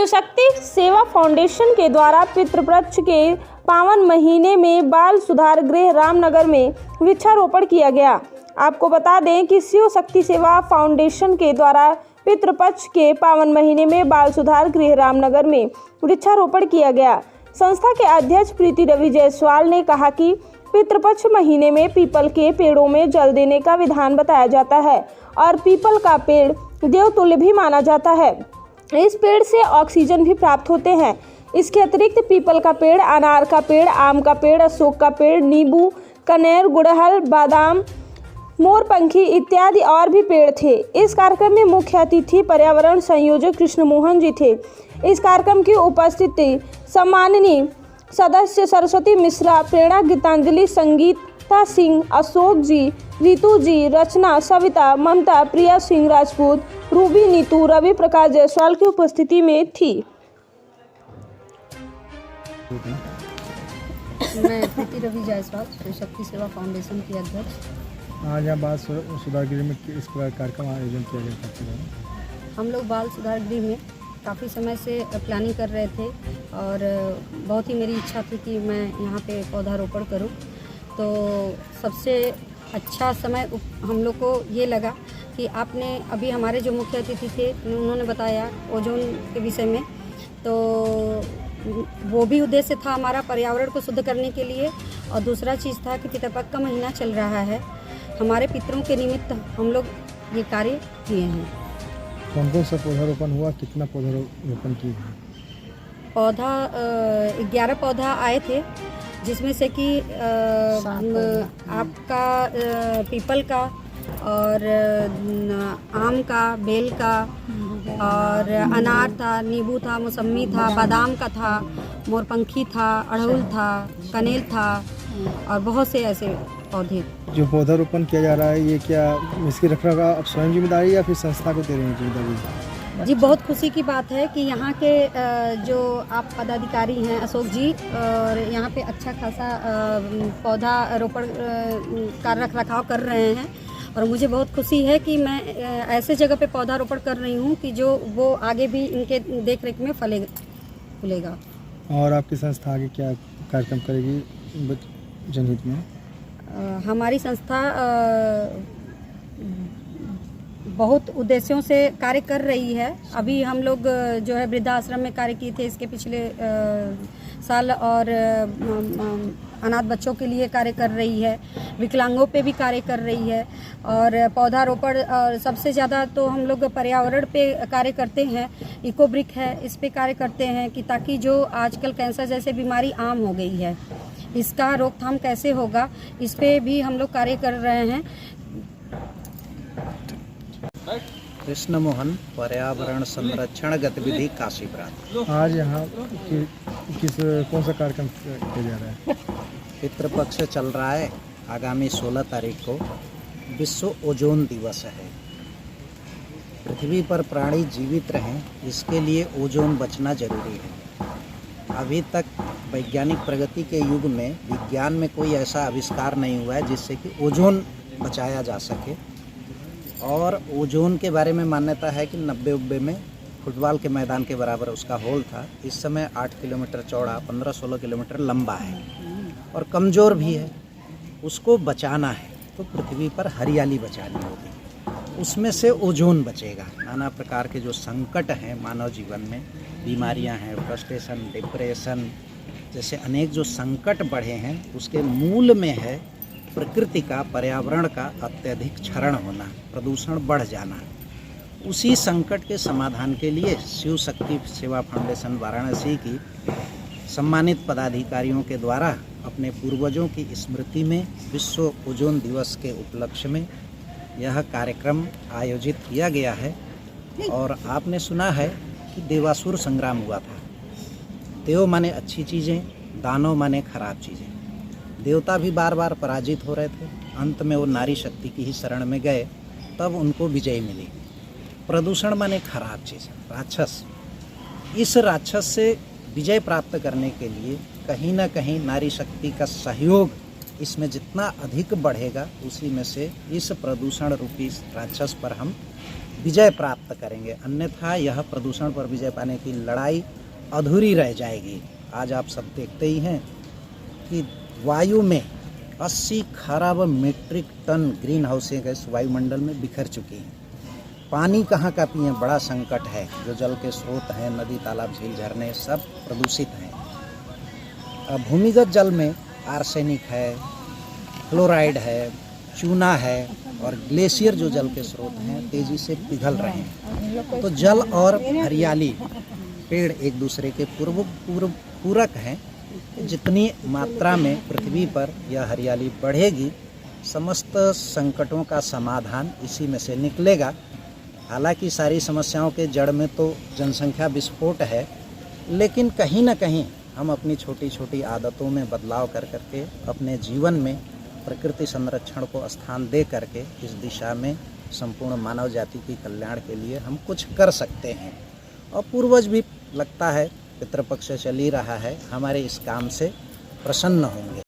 शिवशक्ति सेवा फाउंडेशन के द्वारा पितृपक्ष के पावन महीने में बाल सुधार गृह रामनगर में वृक्षारोपण किया गया। आपको बता दें कि शिवशक्ति सेवा फाउंडेशन के द्वारा पितृपक्ष के पावन महीने में बाल सुधार गृह रामनगर में वृक्षारोपण किया गया। संस्था के अध्यक्ष प्रीति रवि जायसवाल ने कहा कि पितृपक्ष महीने में पीपल के पेड़ों में जल देने का विधान बताया जाता है और पीपल का पेड़ देवतुल्य भी माना जाता है। इस पेड़ से ऑक्सीजन भी प्राप्त होते हैं। इसके अतिरिक्त पीपल का पेड़, अनार का पेड़, आम का पेड़, अशोक का पेड़, नींबू, कनेर, गुड़हल, बादाम, मोरपंखी इत्यादि और भी पेड़ थे। इस कार्यक्रम में मुख्य अतिथि पर्यावरण संयोजक कृष्ण मोहन जी थे। इस कार्यक्रम की उपस्थिति सम्माननीय सदस्य सरस्वती मिश्रा, प्रेरणा, गीतांजलि, संगीता सिंह, अशोक जी, रितु जी, रचना, सविता, ममता, प्रिया सिंह राजपूत, रूबी, नीतू, रवि प्रकाश जायसवाल की उपस्थिति में थी। मैं प्रीति रवि जायसवाल, शिवशक्ति सेवा फाउंडेशन की अध्यक्ष। आज यहाँ बाल सुधार गृह में इस प्रकार कार्यक्रम आयोजन किया गया। हम लोग बाल सुधार गृह में काफ़ी समय से प्लानिंग कर रहे थे और बहुत ही मेरी इच्छा थी कि मैं यहाँ पे पौधारोपण करूँ। तो सबसे अच्छा समय हम लोग को ये लगा कि आपने अभी हमारे जो मुख्य अतिथि थे उन्होंने बताया ओजोन के विषय में, तो वो भी उद्देश्य था हमारा पर्यावरण को शुद्ध करने के लिए। और दूसरा चीज़ था कि पितृपक्ष का महीना चल रहा है, हमारे पितरों के निमित्त हम लोग ये कार्य किए हैं। कौन कौन सा पौधारोपण हुआ, कितना पौधारोपण किया? पौधा 11 पौधा आए थे, जिसमें से कि आपका पीपल का और आम का, बेल का और अनार था, नींबू था, मौसमी था, बादाम का था, मोरपंखी था, अड़हुल था, कनेल था और बहुत से ऐसे पौधे। जो पौधारोपण किया जा रहा है ये क्या इसकी रखरखाव आप स्वयं जिम्मेदारी या फिर संस्था को दे रहे हैं जिम्मेदारी? जी, बहुत खुशी की बात है कि यहाँ के जो आप पदाधिकारी हैं अशोक जी, और यहाँ पे अच्छा खासा पौधा रोपण का रखरखाव कर रहे हैं। और मुझे बहुत खुशी है कि मैं ऐसे जगह पे पौधारोपण कर रही हूँ कि जो वो आगे भी इनके देख रेख में फूलेगा। और आपकी संस्था आगे क्या कार्यक्रम करेगी जनहित में? हमारी संस्था बहुत उद्देश्यों से कार्य कर रही है। अभी हम लोग जो है वृद्धाश्रम में कार्य किए थे इसके पिछले साल, और अनाथ बच्चों के लिए कार्य कर रही है, विकलांगों पे भी कार्य कर रही है। और पौधारोपण और सबसे ज़्यादा तो हम लोग पर्यावरण पे कार्य करते हैं, इको ब्रिक है, इस पे कार्य करते हैं कि ताकि जो आजकल कैंसर जैसे बीमारी आम हो गई है, इसका रोकथाम कैसे होगा, इस पे भी हम लोग कार्य कर रहे हैं। कृष्ण मोहन, पर्यावरण संरक्षण गतिविधि काशी प्रांत। आज यहाँ कौन सा कार्यक्रम किया जा रहा है? पितृपक्ष चल रहा है। आगामी 16 तारीख को विश्व ओजोन दिवस है। पृथ्वी पर प्राणी जीवित रहें, इसके लिए ओजोन बचना जरूरी है। अभी तक वैज्ञानिक प्रगति के युग में विज्ञान में कोई ऐसा आविष्कार नहीं हुआ है जिससे कि ओजोन बचाया जा सके। और ओजोन के बारे में मान्यता है कि 90 में फुटबॉल के मैदान के बराबर उसका होल था। इस समय 8 किलोमीटर चौड़ा, 15-16 किलोमीटर लंबा है और कमज़ोर भी है। उसको बचाना है तो पृथ्वी पर हरियाली बचानी होगी, उसमें से ओजोन बचेगा। नाना प्रकार के जो संकट हैं मानव जीवन में, बीमारियां हैं, फ्रस्ट्रेशन, डिप्रेशन जैसे अनेक जो संकट बढ़े हैं, उसके मूल में है प्रकृति का, पर्यावरण का अत्यधिक क्षरण होना, प्रदूषण बढ़ जाना। उसी संकट के समाधान के लिए शिवशक्ति सेवा फाउंडेशन वाराणसी की सम्मानित पदाधिकारियों के द्वारा अपने पूर्वजों की स्मृति में विश्व ओजोन दिवस के उपलक्ष्य में यह कार्यक्रम आयोजित किया गया है। और आपने सुना है कि देवासुर संग्राम हुआ था। देव माने अच्छी चीज़ें, दानव माने खराब चीज़ें। देवता भी बार बार पराजित हो रहे थे, अंत में वो नारी शक्ति की ही शरण में गए, तब उनको विजय मिली। प्रदूषण माने खराब चीज़, राक्षस। इस राक्षस से विजय प्राप्त करने के लिए कहीं ना कहीं नारी शक्ति का सहयोग इसमें जितना अधिक बढ़ेगा, उसी में से इस प्रदूषण रूपी राक्षस पर हम विजय प्राप्त करेंगे, अन्यथा यह प्रदूषण पर विजय पाने की लड़ाई अधूरी रह जाएगी। आज आप सब देखते ही हैं कि वायु में 80 खरब metric ton greenhouse gas वायुमंडल में बिखर चुकी हैं। पानी कहाँ का पिए, बड़ा संकट है। जो जल के स्रोत हैं, नदी, तालाब, झील, झरने सब प्रदूषित हैं। भूमिगत जल में आर्सेनिक है, फ्लोराइड है, चूना है और ग्लेशियर जो जल के स्रोत हैं तेज़ी से पिघल रहे हैं। तो जल और हरियाली, पेड़ एक दूसरे के पूरक हैं। जितनी मात्रा में पृथ्वी पर यह हरियाली बढ़ेगी, समस्त संकटों का समाधान इसी में से निकलेगा। हालांकि सारी समस्याओं के जड़ में तो जनसंख्या विस्फोट है, लेकिन कहीं ना कहीं हम अपनी छोटी छोटी आदतों में बदलाव कर करके अपने जीवन में प्रकृति संरक्षण को स्थान दे करके इस दिशा में संपूर्ण मानव जाति के कल्याण के लिए हम कुछ कर सकते हैं। और पूर्वज भी लगता है पितृपक्ष चल ही रहा है, हमारे इस काम से प्रसन्न होंगे।